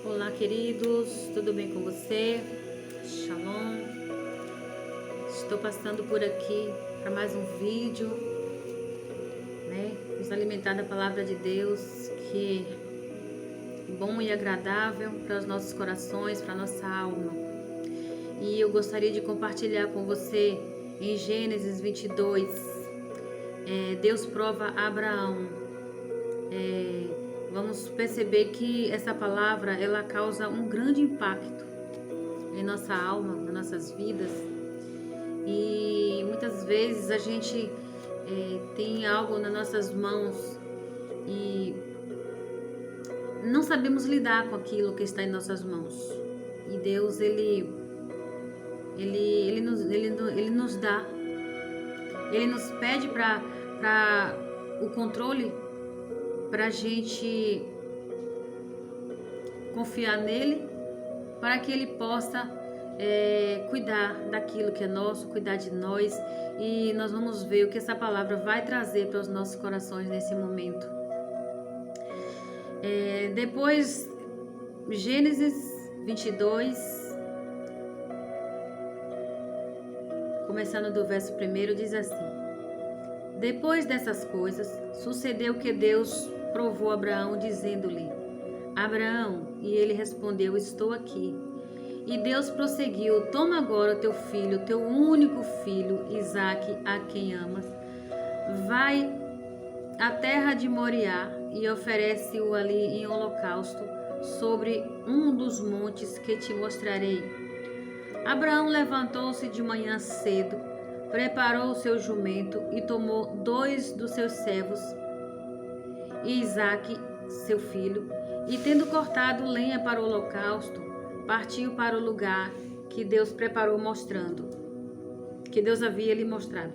Olá, queridos, tudo bem com você? Shalom. Estou passando por aqui para mais um vídeo, nos alimentar da palavra de Deus, que é bom e agradável para os nossos corações, para a nossa alma. E eu gostaria de compartilhar com você em Gênesis 22, Deus prova a Abraão. Vamos perceber que essa palavra ela causa um grande impacto em nossa alma, nas nossas vidas. E muitas vezes a gente tem algo nas nossas mãos e não sabemos lidar com aquilo que está em nossas mãos. E Deus ele nos dá, Ele nos pede para o controle, para a gente confiar nele, para que ele possa cuidar daquilo que é nosso, cuidar de nós. E nós vamos ver o que essa palavra vai trazer para os nossos corações nesse momento. Depois, Gênesis 22, começando do verso 1, diz assim: Depois dessas coisas, sucedeu que Deus provou Abraão, dizendo-lhe: Abraão, e ele respondeu: Estou aqui. E Deus prosseguiu: Toma agora o teu filho, teu único filho, Isaque, a quem amas. Vai à terra de Moriá e oferece-o ali em holocausto sobre um dos montes que te mostrarei. Abraão levantou-se de manhã cedo, preparou o seu jumento e tomou 2 dos seus servos e Isaque, seu filho, e tendo cortado lenha para o holocausto, partiu para o lugar que Deus preparou, que Deus havia lhe mostrado.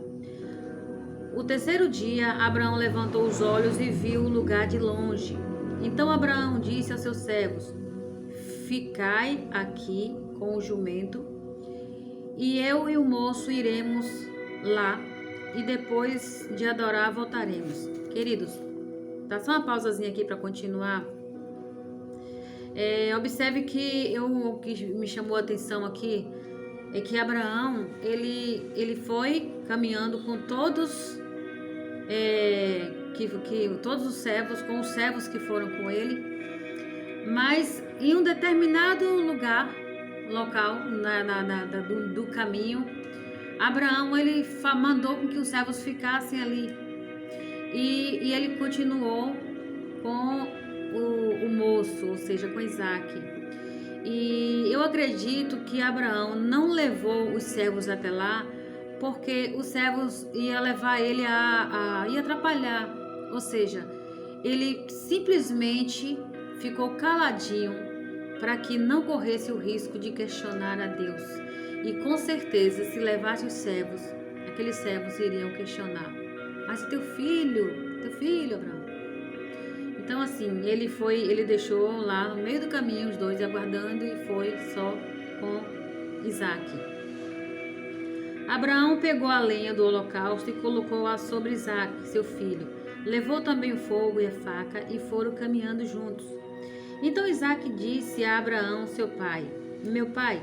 O terceiro dia, Abraão levantou os olhos e viu o lugar de longe. Então Abraão disse aos seus servos: Ficai aqui com o jumento, e eu e o moço iremos lá, e depois de adorar voltaremos. Queridos, dá só uma pausazinha aqui para continuar. Observe que o que me chamou a atenção aqui é que Abraão ele foi caminhando com todos todos os servos, com os servos que foram com ele, mas em um determinado local do caminho, Abraão ele mandou com que os servos ficassem ali e ele continuou com o moço, ou seja, com Isaque. E eu acredito que Abraão não levou os servos até lá porque os servos iam levar ele ia atrapalhar, ou seja, ele simplesmente ficou caladinho para que não corresse o risco de questionar a Deus. E com certeza, se levasse os servos, aqueles servos iriam questionar: mas teu filho, Abraão. Então assim, ele deixou lá no meio do caminho os dois aguardando e foi só com Isaque. Abraão pegou a lenha do holocausto e colocou-a sobre Isaque, seu filho. Levou também o fogo e a faca e foram caminhando juntos. Então Isaque disse a Abraão, seu pai: Meu pai.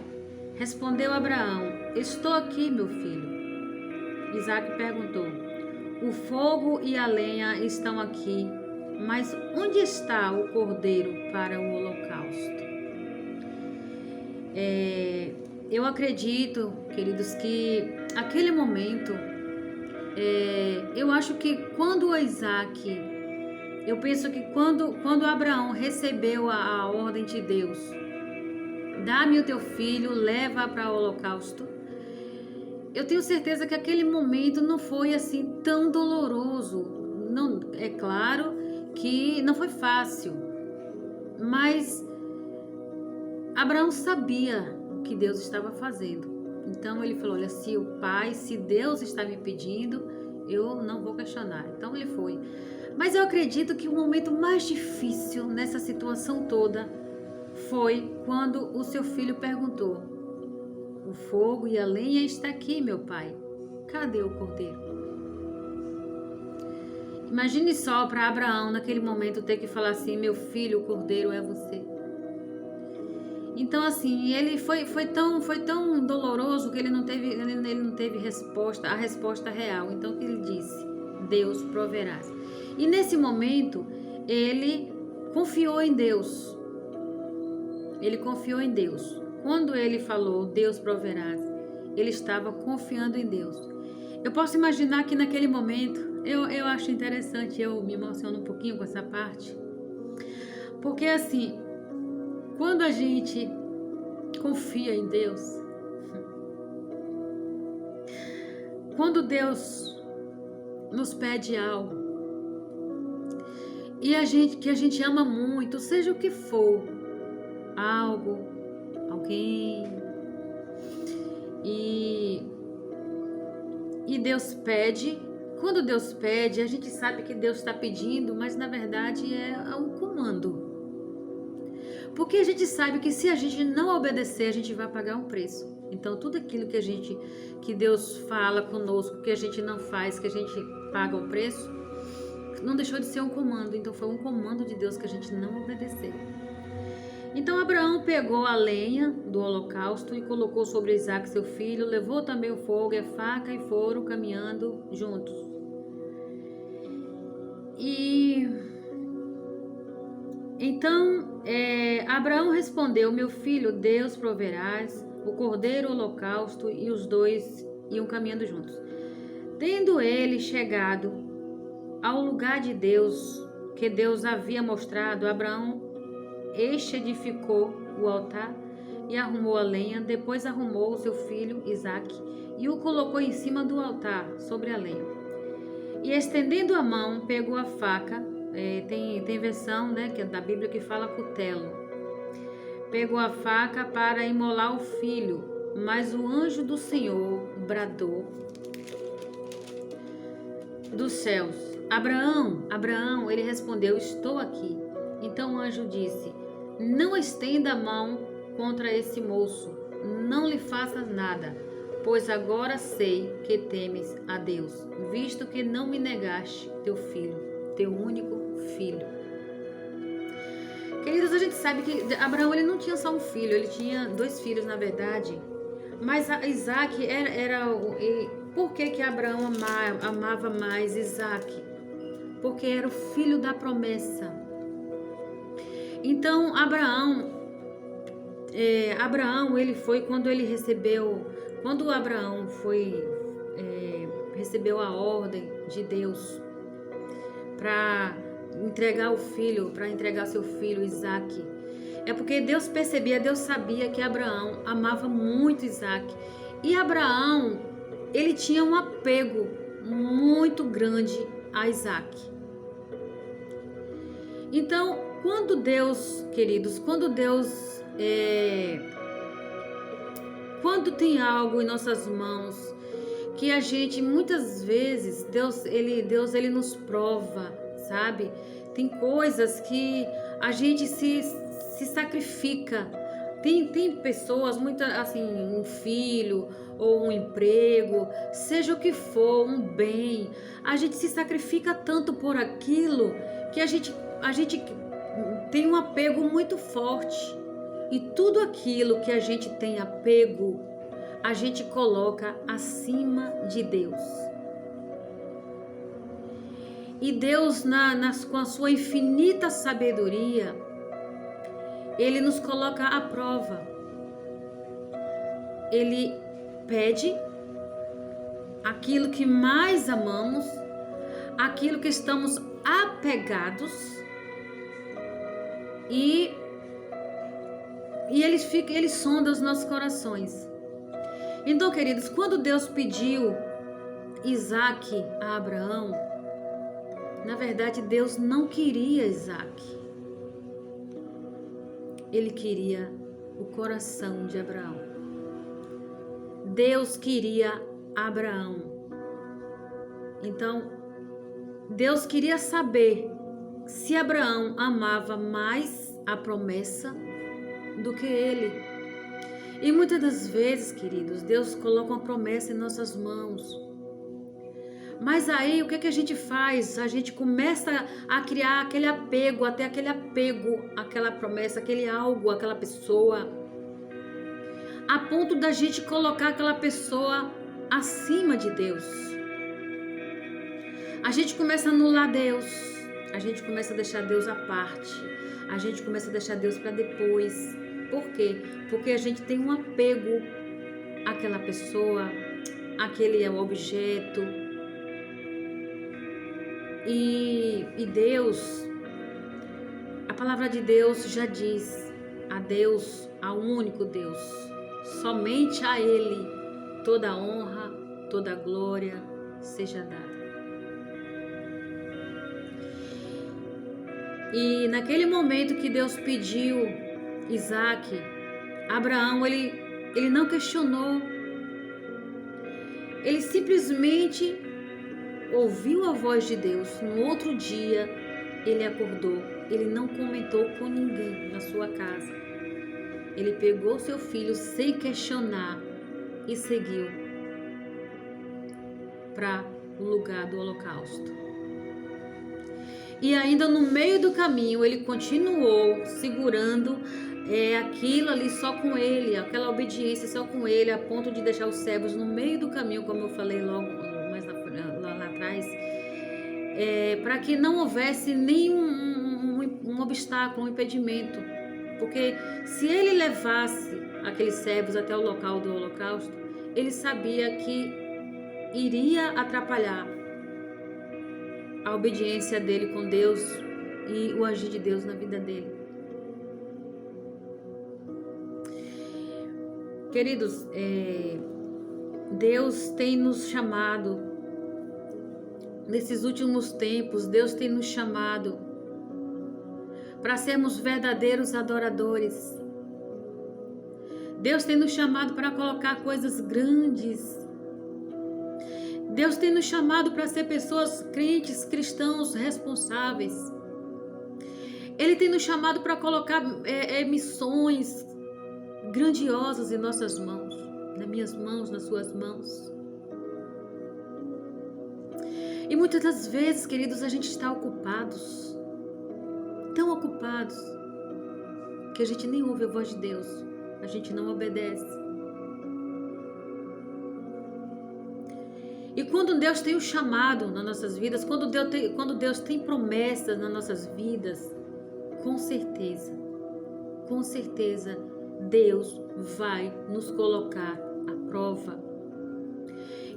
Respondeu Abraão: Estou aqui, meu filho. Isaque perguntou: O fogo e a lenha estão aqui, mas onde está o cordeiro para o holocausto? Eu acredito, queridos, que aquele momento, eu acho que quando Isaque, eu penso que quando Abraão recebeu a ordem de Deus: dá-me o teu filho, leva para o holocausto, eu tenho certeza que aquele momento não foi assim tão doloroso. Não, é claro que não foi fácil, mas Abraão sabia o que Deus estava fazendo. Então ele falou: olha, se Deus está me pedindo, eu não vou questionar. Então ele foi. Mas eu acredito que o momento mais difícil nessa situação toda foi quando o seu filho perguntou: o fogo e a lenha está aqui, meu pai. Cadê o cordeiro? Imagine só para Abraão naquele momento ter que falar assim: meu filho, o cordeiro é você. Então, assim, ele foi tão doloroso que ele não teve resposta, a resposta real. Então, o que ele disse? Deus proverá. E nesse momento, ele confiou em Deus. Ele confiou em Deus. Quando ele falou, Deus proverá, ele estava confiando em Deus. Eu posso imaginar que naquele momento, eu acho interessante, eu me emociono um pouquinho com essa parte. Porque assim, quando a gente confia em Deus, quando Deus nos pede algo, e que a gente ama muito, seja o que for, algo, alguém, e Deus pede. Quando Deus pede, a gente sabe que Deus está pedindo, mas na verdade é um comando. Porque a gente sabe que se a gente não obedecer, a gente vai pagar um preço. Então tudo aquilo que Deus fala conosco, que a gente não faz, que a gente paga o preço, não deixou de ser um comando. Então foi um comando de Deus que a gente não obedeceu. Então Abraão pegou a lenha do holocausto e colocou sobre Isaque seu filho, levou também o fogo e a faca e foram caminhando juntos. Então Abraão respondeu: meu filho, Deus proverás, o cordeiro, o holocausto, e os dois iam caminhando juntos. Tendo ele chegado ao lugar de Deus, que Deus havia mostrado, Abraão edificou o altar e arrumou a lenha, depois arrumou o seu filho Isaque e o colocou em cima do altar, sobre a lenha. E estendendo a mão, pegou a faca, tem versão, né, que é da Bíblia que fala cutelo. Pegou a faca para imolar o filho, mas o anjo do Senhor bradou dos céus: Abraão, Abraão. Ele respondeu: estou aqui. Então o anjo disse: não estenda a mão contra esse moço, não lhe faças nada, pois agora sei que temes a Deus, visto que não me negaste teu filho, teu único filho. Queridos, a gente sabe que Abraão ele não tinha só um filho, ele tinha 2 filhos na verdade, mas Isaque por que Abraão amava mais Isaque? Porque era o filho da promessa. Então Abraão ele foi quando Abraão recebeu a ordem de Deus para entregar seu filho Isaque. É porque Deus sabia que Abraão amava muito Isaque. E Abraão, ele tinha um apego muito grande a Isaque. Então, quando Deus quando tem algo em nossas mãos que a gente, muitas vezes, Deus ele nos prova, sabe? Tem coisas que a gente se sacrifica. Tem pessoas, assim, um filho ou um emprego, seja o que for, um bem, a gente se sacrifica tanto por aquilo que a gente tem um apego muito forte. E tudo aquilo que a gente tem apego, a gente coloca acima de Deus. E Deus, com a sua infinita sabedoria, Ele nos coloca à prova. Ele pede aquilo que mais amamos, aquilo que estamos apegados, e ele sonda os nossos corações. Então, queridos, quando Deus pediu Isaque a Abraão, na verdade Deus não queria Isaque. Ele queria o coração de Abraão. Deus queria Abraão. Então, Deus queria saber se Abraão amava mais a promessa do que ele. E muitas das vezes, queridos, Deus coloca uma promessa em nossas mãos. Mas aí, o que a gente faz? A gente começa a criar aquele apego, àquela promessa, aquele algo, aquela pessoa. a ponto da gente colocar aquela pessoa acima de Deus. A gente começa a anular Deus, a gente começa a deixar Deus à parte, a gente começa a deixar Deus para depois. Por quê? Porque a gente tem um apego àquela pessoa, àquele objeto. E Deus, a palavra de Deus já diz: a Deus, ao único Deus, somente a Ele toda a honra, toda a glória seja dada. E naquele momento que Deus pediu Isaac, Abraão, ele não questionou. Ele simplesmente ouviu a voz de Deus. No outro dia, ele acordou. Ele não comentou com ninguém na sua casa. Ele pegou seu filho sem questionar e seguiu para o lugar do holocausto. E ainda no meio do caminho, ele continuou segurando aquilo ali só com ele, aquela obediência só com ele, a ponto de deixar os servos no meio do caminho, como eu falei logo mais lá atrás, para que não houvesse nenhum obstáculo, um impedimento. Porque se ele levasse aqueles servos até o local do holocausto, ele sabia que iria atrapalhar a obediência dele com Deus e o agir de Deus na vida dele. Queridos, Deus tem nos chamado, nesses últimos tempos, Deus tem nos chamado para sermos verdadeiros adoradores. Deus tem nos chamado para colocar coisas grandes. Deus tem nos chamado para ser pessoas crentes, cristãos, responsáveis. Ele tem nos chamado para colocar missões grandiosas em nossas mãos, nas minhas mãos, nas suas mãos. E muitas das vezes, queridos, a gente está ocupados, tão ocupados, que a gente nem ouve a voz de Deus, a gente não obedece. E quando Deus tem um chamado nas nossas vidas, quando Deus tem promessas nas nossas vidas, com certeza, Deus vai nos colocar à prova.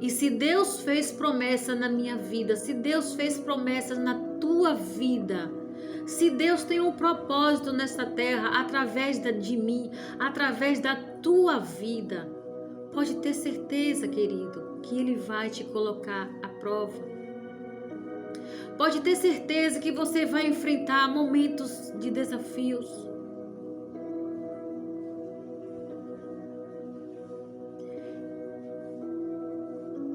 E se Deus fez promessa na minha vida, se Deus fez promessas na tua vida, se Deus tem um propósito nessa terra através de mim, através da tua vida, pode ter certeza, querido, que Ele vai te colocar à prova. Pode ter certeza que você vai enfrentar momentos de desafios.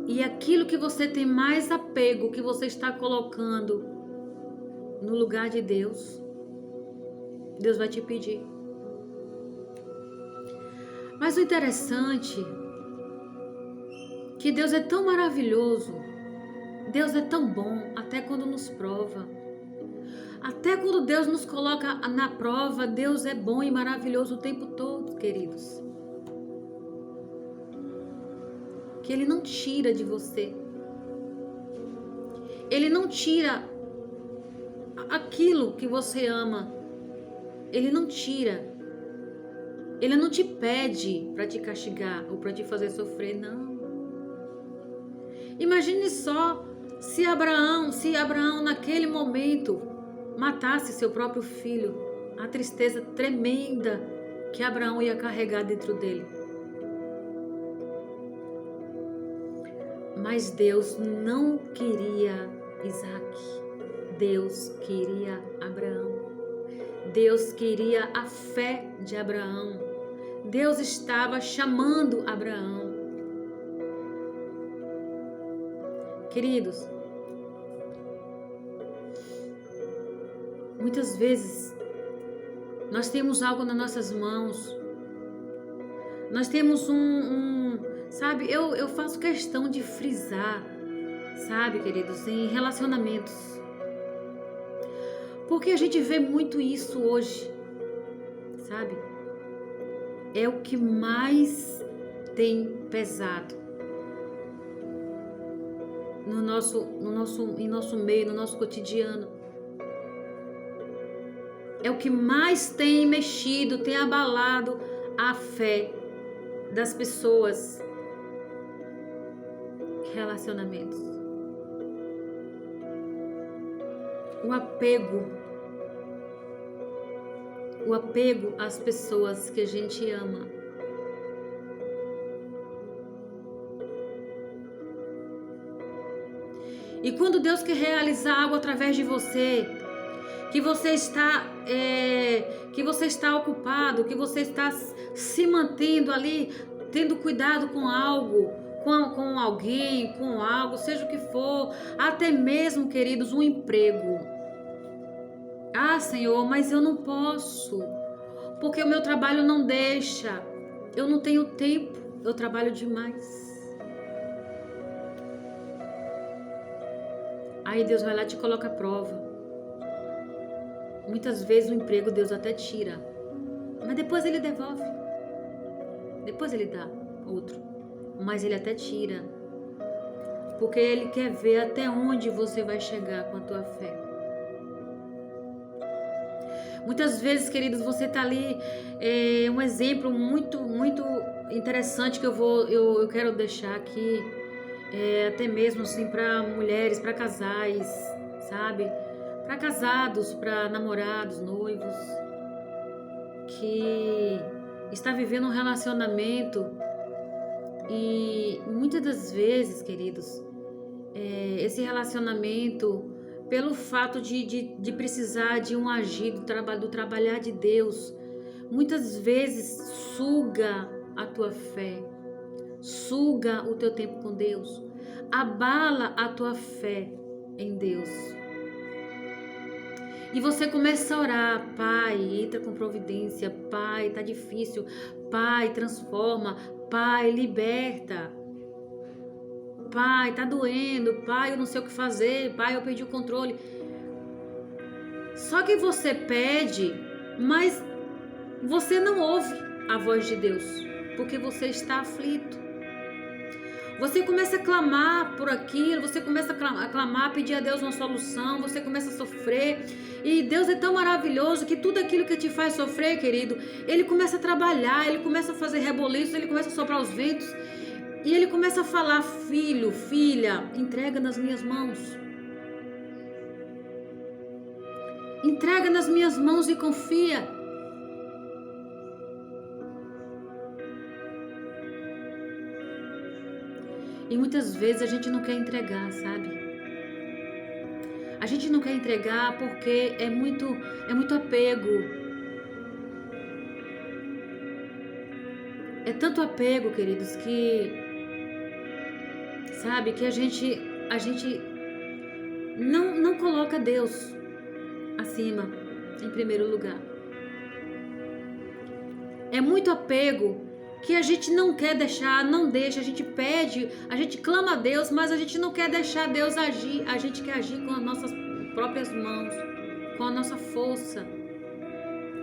E aquilo que você tem mais apego, que você está colocando no lugar de Deus, Deus vai te pedir. Mas o interessante que Deus é tão maravilhoso, Deus é tão bom, até quando nos prova. Até quando Deus nos coloca na prova, Deus é bom e maravilhoso o tempo todo, queridos. Que Ele não tira de você. Ele não tira aquilo que você ama. Ele não tira. Ele não te pede para te castigar ou para te fazer sofrer, não. Imagine só se Abraão naquele momento matasse seu próprio filho, a tristeza tremenda que Abraão ia carregar dentro dele. Mas Deus não queria Isaac, Deus queria Abraão, Deus queria a fé de Abraão, Deus estava chamando Abraão. Queridos, muitas vezes nós temos algo nas nossas mãos, nós temos sabe, eu faço questão de frisar, sabe, queridos, em relacionamentos, porque a gente vê muito isso hoje, sabe? é o que mais tem pesado em nosso meio, no nosso cotidiano. É o que mais tem mexido, tem abalado a fé das pessoas. Relacionamentos. O apego às pessoas que a gente ama. E quando Deus quer realizar algo através de você, que você está ocupado, que você está se mantendo ali, tendo cuidado com algo, com alguém, com algo, seja o que for, até mesmo, queridos, um emprego. Ah, Senhor, mas eu não posso, porque o meu trabalho não deixa, eu não tenho tempo, eu trabalho demais. Aí Deus vai lá e te coloca à prova. Muitas vezes o emprego Deus até tira, mas depois Ele devolve. Depois Ele dá outro, mas Ele até tira, porque Ele quer ver até onde você vai chegar com a tua fé. Muitas vezes, queridos, você está ali, um exemplo muito, muito interessante que eu quero deixar aqui, até mesmo assim para mulheres, para casais, sabe? Para casados, para namorados, noivos, que está vivendo um relacionamento e muitas das vezes, queridos, esse relacionamento, pelo fato de precisar de um agir do trabalhar de Deus, muitas vezes suga a tua fé, suga o teu tempo com Deus, abala a tua fé em Deus. E você começa a orar: Pai, entra com providência, Pai, tá difícil, Pai, transforma, Pai, liberta, Pai, tá doendo, Pai, eu não sei o que fazer, Pai, eu perdi o controle. Só que você pede, mas você não ouve a voz de Deus, porque você está aflito. Você começa a clamar por aquilo, você começa a clamar, pedir a Deus uma solução, você começa a sofrer. E Deus é tão maravilhoso que tudo aquilo que te faz sofrer, querido, Ele começa a trabalhar, Ele começa a fazer reboliços, Ele começa a soprar os ventos. E Ele começa a falar: filho, filha, entrega nas minhas mãos. Entrega nas minhas mãos e confia. E muitas vezes a gente não quer entregar, sabe? A gente não quer entregar porque é muito apego. É tanto apego, queridos, que sabe que a gente não coloca Deus acima, em primeiro lugar. É muito apego que a gente não quer deixar, não deixa, a gente pede, a gente clama a Deus, mas a gente não quer deixar Deus agir, a gente quer agir com as nossas próprias mãos, com a nossa força,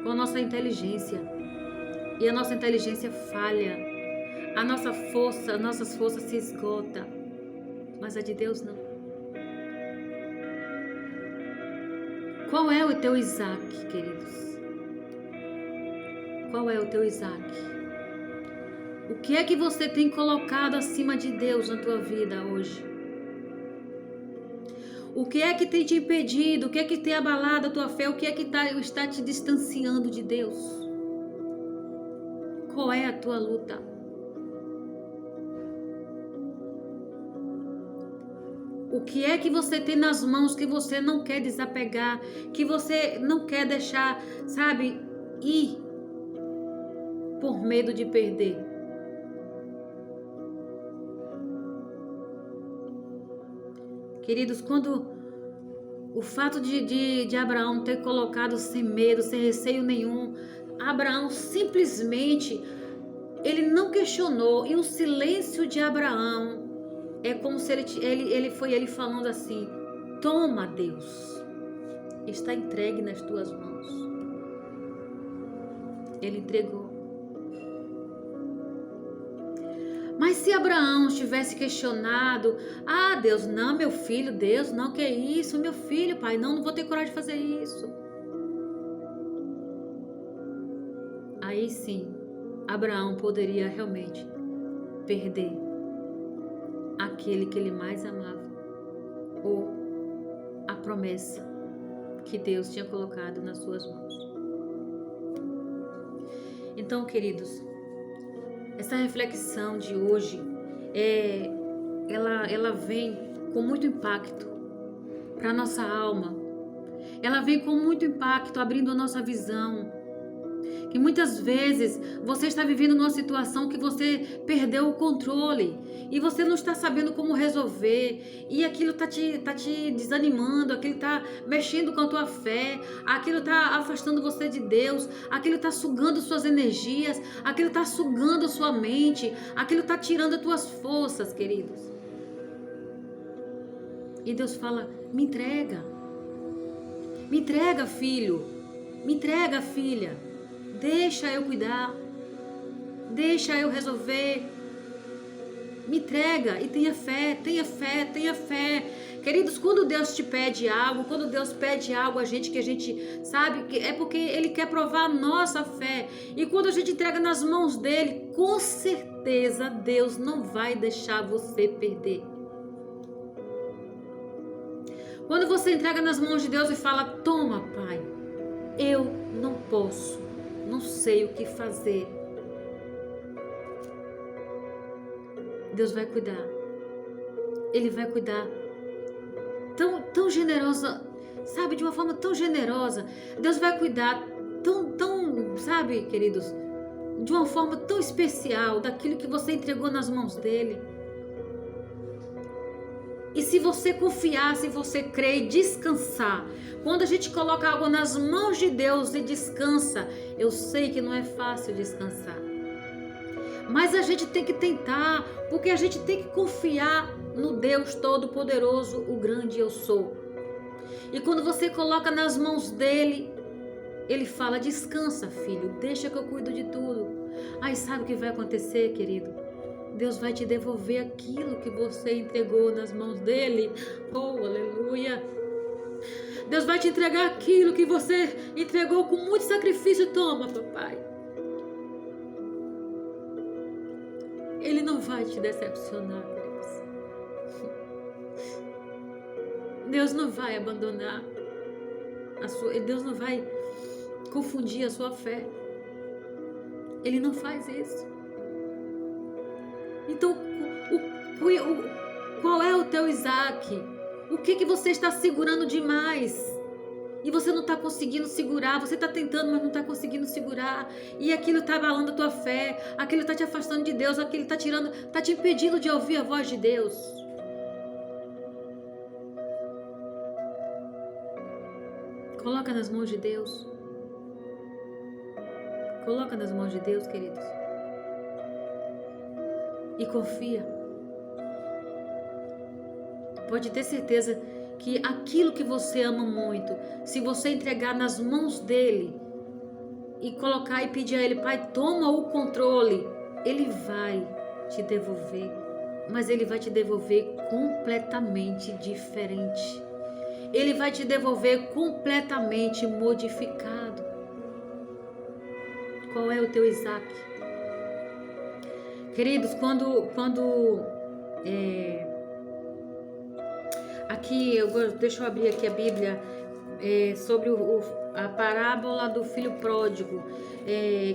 com a nossa inteligência. E a nossa inteligência falha, a nossa força, as nossas forças se esgotam, mas a de Deus não. Qual é o teu Isaac, queridos? Qual é o teu Isaac? O que é que você tem colocado acima de Deus na tua vida hoje? O que é que tem te impedido? O que é que tem abalado a tua fé? O que é que está te distanciando de Deus? Qual é a tua luta? O que é que você tem nas mãos que você não quer desapegar, que você não quer deixar, sabe, ir por medo de perder? Queridos, quando o fato de Abraão ter colocado sem medo, sem receio nenhum, Abraão simplesmente, ele não questionou, e o silêncio de Abraão é como se ele falando assim: toma, Deus, está entregue nas tuas mãos. Ele entregou. se Abraão tivesse questionado, ah, Deus, não, meu filho, Deus, não, que é isso, meu filho, pai, não vou ter coragem de fazer isso. Aí sim, Abraão poderia realmente perder aquele que ele mais amava, ou a promessa que Deus tinha colocado nas suas mãos. Então, queridos, essa reflexão de hoje, ela vem com muito impacto para a nossa alma. Ela vem com muito impacto, abrindo a nossa visão. Que muitas vezes você está vivendo numa situação que você perdeu o controle e você não está sabendo como resolver, e aquilo está te desanimando, aquilo está mexendo com a tua fé, aquilo está afastando você de Deus, aquilo está sugando suas energias, aquilo está sugando sua mente, aquilo está tirando as tuas forças, queridos. E Deus fala: me entrega, filho, me entrega, filha. Deixa eu cuidar, deixa eu resolver, me entrega e tenha fé, tenha fé, tenha fé. Queridos, quando Deus te pede algo, quando Deus pede algo a gente que a gente sabe, que é porque Ele quer provar a nossa fé. E quando a gente entrega nas mãos dEle, com certeza Deus não vai deixar você perder. Quando você entrega nas mãos de Deus e fala: toma, Pai, eu não posso, não sei o que fazer. Deus vai cuidar. Ele vai cuidar tão generosa, sabe, de uma forma tão generosa. Deus vai cuidar tão, sabe, queridos, de uma forma tão especial daquilo que você entregou nas mãos dele. E se você confiar, se você crer e descansar, quando a gente coloca algo nas mãos de Deus e descansa, eu sei que não é fácil descansar, mas a gente tem que tentar, porque a gente tem que confiar no Deus Todo-Poderoso, o grande eu sou. E quando você coloca nas mãos dele, ele fala: descansa, filho, deixa que eu cuido de tudo. Aí sabe o que vai acontecer, querido? Deus vai te devolver aquilo que você entregou nas mãos dele. Oh, aleluia! Deus vai te entregar aquilo que você entregou com muito sacrifício. Toma, papai. Ele não vai te decepcionar, queridos. Deus não vai abandonar Deus não vai confundir a sua fé. Ele não faz isso. Então, qual é o teu Isaac? O que você está segurando demais? E você não está conseguindo segurar. Você está tentando, mas não está conseguindo segurar. E aquilo está abalando a tua fé. Aquilo está te afastando de Deus. Aquilo está te impedindo de ouvir a voz de Deus. Coloca nas mãos de Deus. Coloca nas mãos de Deus, queridos. E confia. Pode ter certeza que aquilo que você ama muito, se você entregar nas mãos dele e colocar e pedir a ele: pai, toma o controle, ele vai te devolver, mas ele vai te devolver completamente diferente. Ele vai te devolver completamente modificado. Qual é o teu Isaac? Queridos, aqui, deixa eu abrir aqui a Bíblia, sobre a parábola do filho pródigo,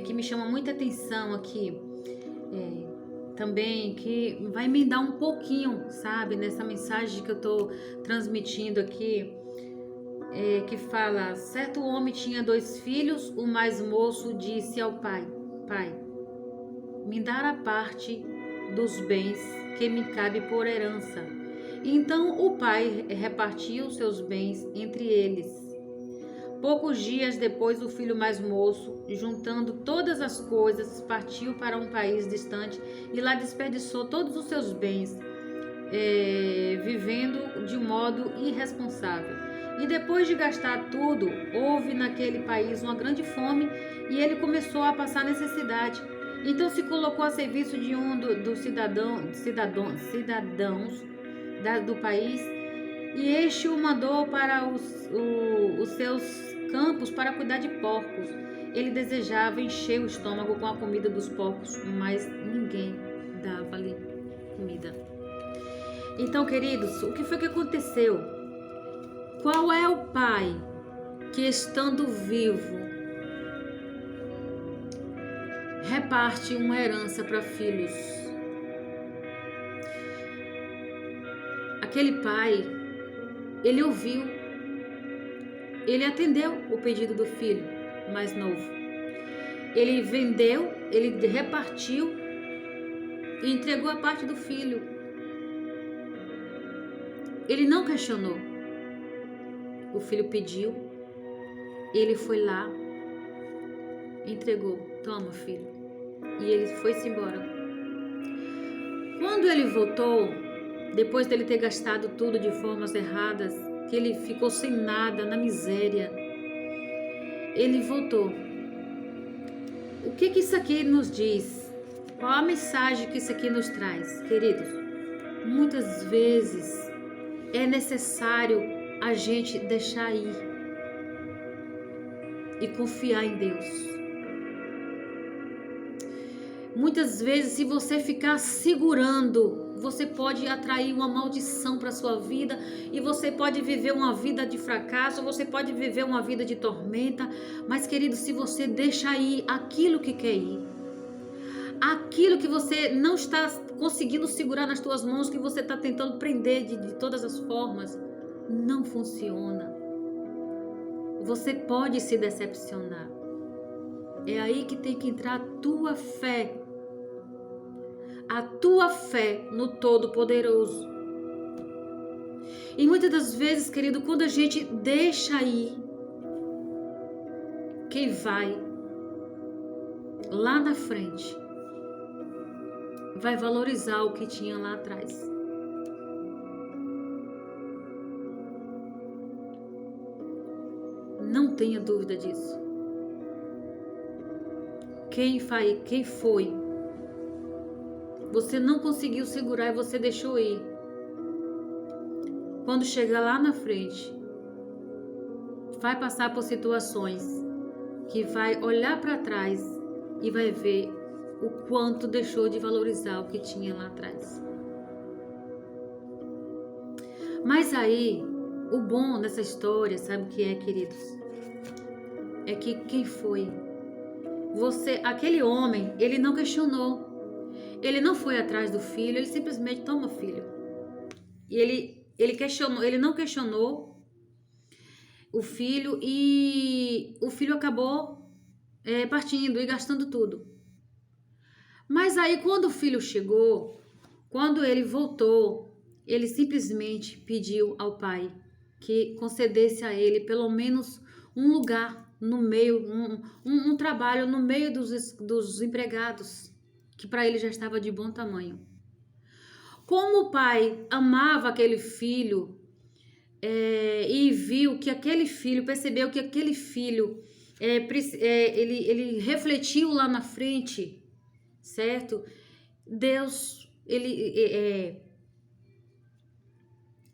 que me chama muita atenção aqui, também, que vai me dar um pouquinho, sabe, nessa mensagem que eu estou transmitindo aqui, que fala: certo homem tinha 2 filhos, o mais moço disse ao pai: pai, me dá a parte dos bens que me cabe por herança. Então o pai repartiu seus bens entre eles. Poucos dias depois, o filho mais moço, juntando todas as coisas, partiu para um país distante e lá desperdiçou todos os seus bens, vivendo de modo irresponsável. E depois de gastar tudo, houve naquele país uma grande fome e ele começou a passar necessidade. Então se colocou a serviço de um dos cidadãos do país, e este o mandou para os seus campos para cuidar de porcos. Ele desejava encher o estômago com a comida dos porcos, mas ninguém dava-lhe comida. Então, queridos, o que foi que aconteceu? Qual é o pai que, estando vivo, reparte uma herança para filhos? Aquele pai, ele ouviu, ele atendeu o pedido do filho mais novo. Ele vendeu, ele repartiu e entregou a parte do filho. Ele não questionou. O filho pediu, ele foi lá, entregou. Toma, filho. E ele foi-se embora. Quando ele voltou, depois dele ter gastado tudo de formas erradas, que ele ficou sem nada, na miséria, ele voltou. O que isso aqui nos diz? Qual a mensagem que isso aqui nos traz, queridos? Muitas vezes é necessário a gente deixar ir e confiar em Deus. Muitas vezes, se você ficar segurando, você pode atrair uma maldição para sua vida, e você pode viver uma vida de fracasso, você pode viver uma vida de tormenta. Mas, querido, se você deixar ir aquilo que quer ir, aquilo que você não está conseguindo segurar nas tuas mãos, que você está tentando prender de todas as formas, não funciona. Você pode se decepcionar. É aí que tem que entrar a tua fé. A tua fé no Todo-Poderoso. E muitas das vezes, querido, quando a gente deixa ir, quem vai lá na frente vai valorizar o que tinha lá atrás. Não tenha dúvida disso. Quem foi? Você não conseguiu segurar e você deixou ir. Quando chegar lá na frente, vai passar por situações que vai olhar para trás e vai ver o quanto deixou de valorizar o que tinha lá atrás. Mas aí, o bom nessa história, sabe o que é, queridos? É que quem foi? Aquele homem, ele não questionou. Ele não foi atrás do filho, ele simplesmente toma filho. E ele não questionou o filho, e o filho acabou partindo e gastando tudo. Mas aí quando o filho chegou, quando ele voltou, ele simplesmente pediu ao pai que concedesse a ele pelo menos um lugar no meio, um trabalho no meio dos empregados, que para ele já estava de bom tamanho. Como o pai amava aquele filho, e viu que aquele filho, percebeu que aquele filho, ele refletiu lá na frente, certo? Deus,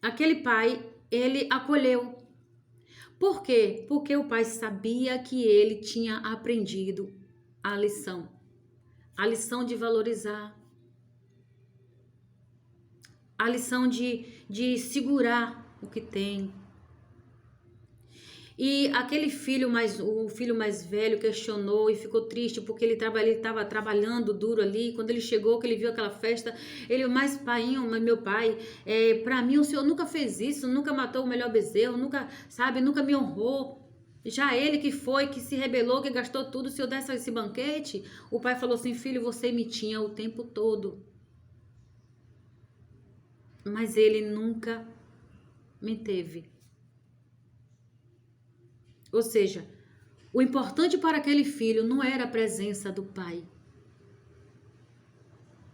aquele pai, ele acolheu. Por quê? Porque o pai sabia que ele tinha aprendido a lição de valorizar, a lição de segurar o que tem. E aquele o filho mais velho questionou e ficou triste porque ele estava trabalhando duro ali. Quando ele chegou, que ele viu aquela festa, ele, mas meu pai, para mim o senhor nunca fez isso, nunca matou o melhor bezerro, nunca me honrou. Já ele que se rebelou, que gastou tudo, se eu desse esse banquete. O pai falou assim: filho, você me tinha o tempo todo. Mas ele nunca me teve. Ou seja, o importante para aquele filho não era a presença do pai.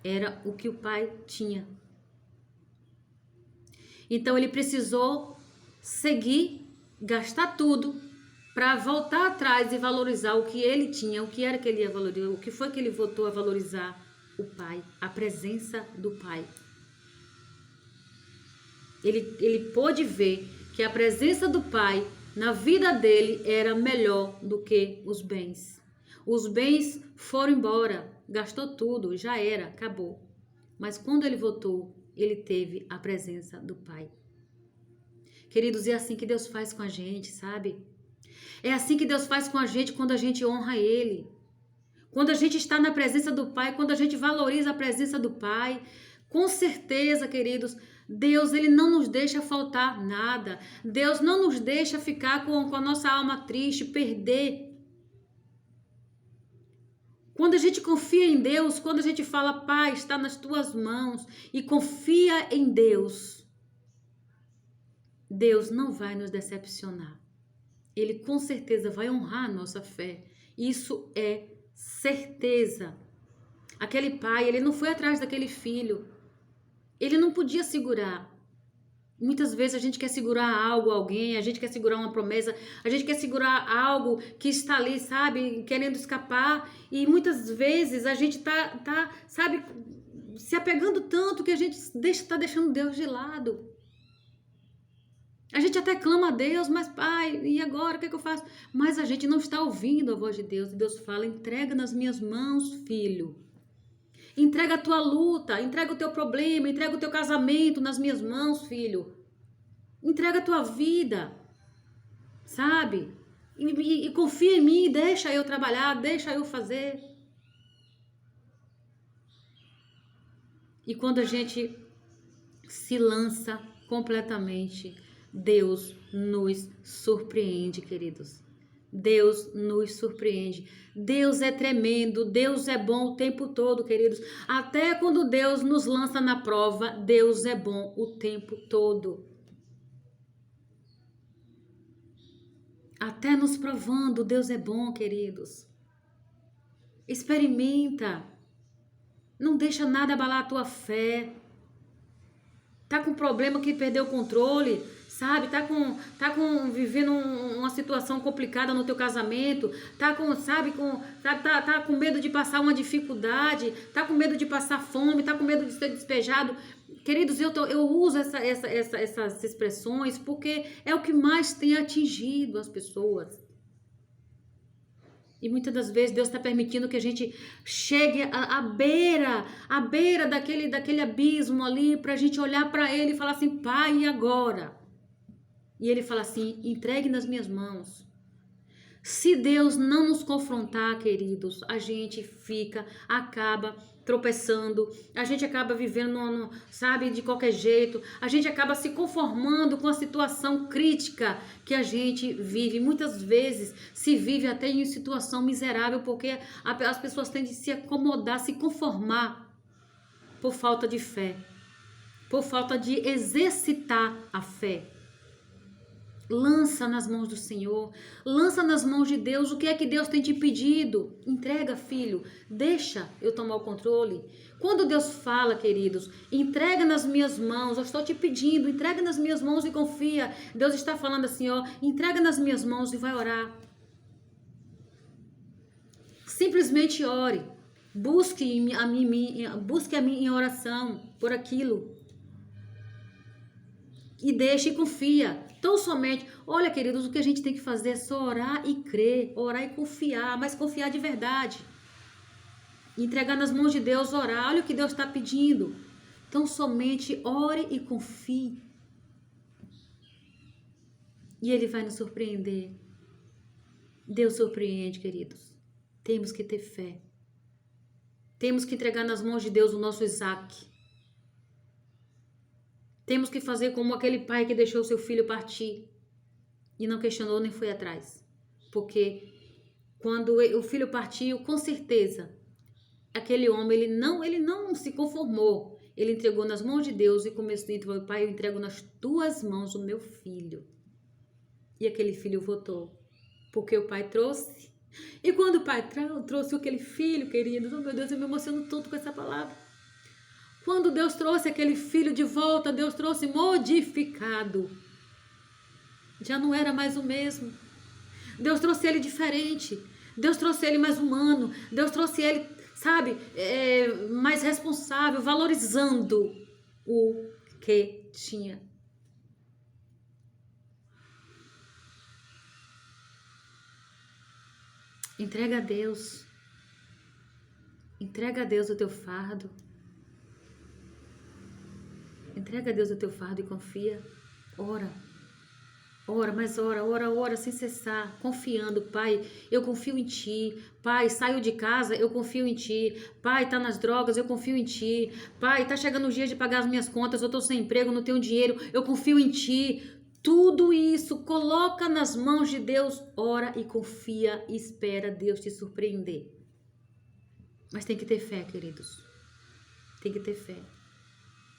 Era o que o pai tinha. Então ele precisou seguir, gastar tudo para voltar atrás e valorizar o que ele tinha, o que era que ele ia valorizar, o que foi que ele voltou a valorizar? O pai, a presença do pai. Ele pôde ver que a presença do pai na vida dele era melhor do que os bens. Os bens foram embora, gastou tudo, já era, acabou. Mas quando ele voltou, ele teve a presença do pai. Queridos, é assim que Deus faz com a gente, sabe? É assim que Deus faz com a gente quando a gente honra Ele. Quando a gente está na presença do Pai, quando a gente valoriza a presença do Pai, com certeza, queridos, Deus, Ele não nos deixa faltar nada. Deus não nos deixa ficar com a nossa alma triste, perder. Quando a gente confia em Deus, quando a gente fala, Pai, está nas tuas mãos, e confia em Deus, Deus não vai nos decepcionar. Ele com certeza vai honrar a nossa fé. Isso é certeza. Aquele pai, ele não foi atrás daquele filho. Ele não podia segurar. Muitas vezes a gente quer segurar algo, alguém, a gente quer segurar uma promessa, a gente quer segurar algo que está ali, sabe, querendo escapar. E muitas vezes a gente tá, sabe, se apegando tanto que a gente está deixando Deus de lado. A gente até clama a Deus, mas pai, e agora o que eu faço? Mas a gente não está ouvindo a voz de Deus. E Deus fala, entrega nas minhas mãos, filho. Entrega a tua luta, entrega o teu problema, entrega o teu casamento nas minhas mãos, filho. Entrega a tua vida, sabe? E confia em mim, deixa eu trabalhar, deixa eu fazer. E quando a gente se lança completamente, Deus nos surpreende, queridos. Deus nos surpreende. Deus é tremendo, Deus é bom o tempo todo, queridos. Até quando Deus nos lança na prova, Deus é bom o tempo todo. Até nos provando, Deus é bom, queridos. Experimenta. Não deixa nada abalar a tua fé. Tá com problema que perdeu o controle, sabe? Tá vivendo uma situação complicada no teu casamento, tá com medo de passar uma dificuldade, tá com medo de passar fome, tá com medo de ser despejado. Queridos, eu uso essas expressões porque é o que mais tem atingido as pessoas. E muitas das vezes Deus está permitindo que a gente chegue à beira daquele abismo ali, para a gente olhar para Ele e falar assim, Pai, e agora? E Ele fala assim, entregue nas minhas mãos. Se Deus não nos confrontar, queridos, a gente acaba tropeçando, a gente acaba vivendo, sabe, de qualquer jeito, a gente acaba se conformando com a situação crítica que a gente vive. Muitas vezes se vive até em situação miserável, porque as pessoas tendem a se acomodar, se conformar por falta de fé, por falta de exercitar a fé. Lança nas mãos do Senhor, lança nas mãos de Deus. O que é que Deus tem te pedido? Entrega, filho, deixa eu tomar o controle. Quando Deus fala, queridos, entrega nas minhas mãos, eu estou te pedindo, entrega nas minhas mãos e confia. Deus está falando assim, ó, entrega nas minhas mãos e vai orar. Simplesmente ore, busque a mim em oração por aquilo. E deixa e confia. Então somente, olha queridos, o que a gente tem que fazer é só orar e crer, orar e confiar, mas confiar de verdade. Entregar nas mãos de Deus, orar, olha o que Deus está pedindo. Então somente ore e confie. E Ele vai nos surpreender. Deus surpreende, queridos. Temos que ter fé. Temos que entregar nas mãos de Deus o nosso Isaac. Temos que fazer como aquele pai que deixou seu filho partir e não questionou nem foi atrás. Porque quando o filho partiu, com certeza, aquele homem, ele não se conformou. Ele entregou nas mãos de Deus e começou a dizer, Pai, eu entrego nas tuas mãos o meu filho. E aquele filho voltou, porque o pai trouxe. E quando o pai trouxe aquele filho, queridos, oh meu Deus, eu me emociono tanto com essa palavra. Quando Deus trouxe aquele filho de volta, Deus trouxe modificado. Já não era mais o mesmo. Deus trouxe ele diferente. Deus trouxe ele mais humano. Deus trouxe ele, sabe, mais responsável, valorizando o que tinha. Entrega a Deus. Entrega a Deus o teu fardo. Entrega a Deus o teu fardo e confia. Ora. Ora, mas ora, sem cessar, confiando. Pai, eu confio em Ti. Pai, saio de casa, eu confio em Ti. Pai, tá nas drogas, eu confio em Ti. Pai, tá chegando o dia de pagar as minhas contas, eu tô sem emprego, não tenho dinheiro, eu confio em Ti. Tudo isso, coloca nas mãos de Deus, ora e confia e espera Deus te surpreender. Mas tem que ter fé, queridos. Tem que ter fé.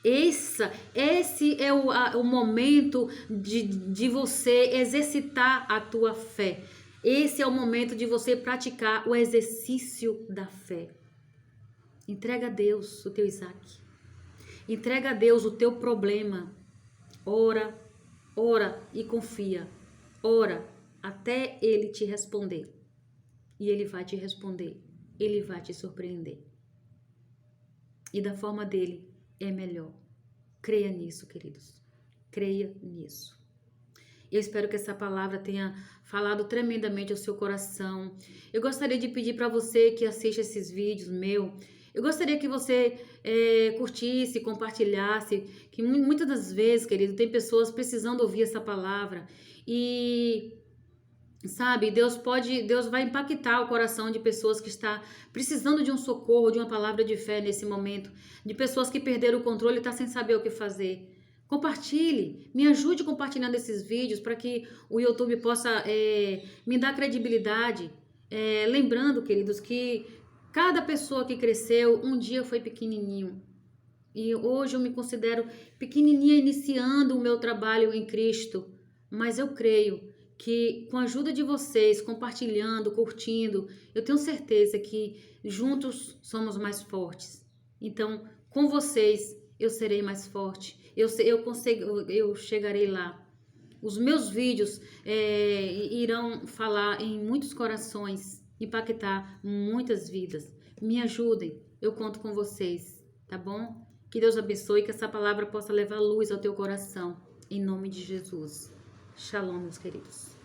Esse é o momento de você exercitar a tua fé. Esse é o momento de você praticar o exercício da fé. Entrega a Deus o teu Isaac. Entrega a Deus o teu problema. Ora e confia. Ora até Ele te responder. E Ele vai te responder. Ele vai te surpreender. E da forma dele é melhor. Creia nisso, queridos. Creia nisso. Eu espero que essa palavra tenha falado tremendamente ao seu coração. Eu gostaria de pedir para você que assiste esses vídeos eu gostaria que você curtisse, compartilhasse, que muitas das vezes, querido, tem pessoas precisando ouvir essa palavra e sabe, Deus vai impactar o coração de pessoas que estão precisando de um socorro, de uma palavra de fé nesse momento, de pessoas que perderam o controle e estão sem saber o que fazer. Compartilhe, me ajude compartilhando esses vídeos para que o YouTube possa me dar credibilidade. Lembrando, queridos, que cada pessoa que cresceu um dia foi pequenininho. E hoje eu me considero pequenininha iniciando o meu trabalho em Cristo, mas eu creio que com a ajuda de vocês, compartilhando, curtindo, eu tenho certeza que juntos somos mais fortes. Então, com vocês, eu serei mais forte. Eu chegarei lá. Os meus vídeos irão falar em muitos corações, impactar muitas vidas. Me ajudem, eu conto com vocês, tá bom? Que Deus abençoe, que essa palavra possa levar luz ao teu coração. Em nome de Jesus. Shalom, meus queridos.